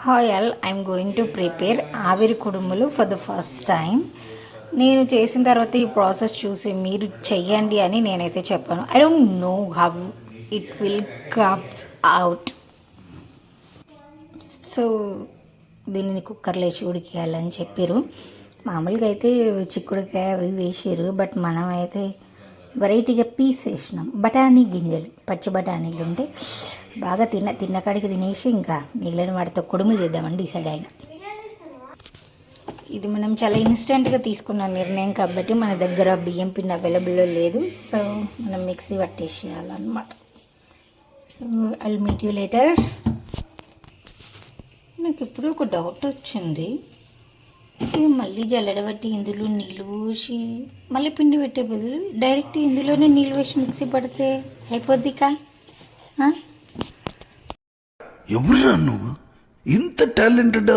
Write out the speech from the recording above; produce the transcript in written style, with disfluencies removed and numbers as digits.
Hi all, I'm going to prepare ఆవిరి కుడుములు for the first time. నేను చేసిన తర్వాత ఈ ప్రాసెస్ చూసి మీరు చెయ్యండి అని నేనైతే చెప్పాను. I don't know how it will comes out. So దీనిని కుక్కర్లో వేసి ఉడికేయాలని చెప్పారు. మామూలుగా అయితే చిక్కుడుకాయ అవి వేసారు, బట్ మనం అయితే వెరైటీగా పీస్ వేసినాం. బఠానీ గింజలు, పచ్చి బఠానీలు ఉంటే బాగా తిన్న కాడికి తినేసి ఇంకా మిగిలిన వాటితో కుడుములు చేద్దామని డిసైడ్ అయినా. ఇది మనం చాలా ఇన్స్టెంట్గా తీసుకున్న నిర్ణయం కాబట్టి మన దగ్గర బియ్యం పిండి అవైలబుల్లో లేదు. సో మనం మిక్సీ పట్టేసేయాలన్నమాట. So I will meet you later. నాకు ఇప్పుడు ఒక డౌట్ వచ్చింది. ఇది మళ్ళీ జల్లెడబట్టి ఇందులో నీళ్ళు పోసి మళ్ళీ పిండి పెట్టే బదులు డైరెక్ట్ ఇందులోనే నీళ్ళు వేసి మిక్సీ పడితే అయిపోద్దికా? ఎవరురా నువ్వు ఇంత టాలెంటెడ్?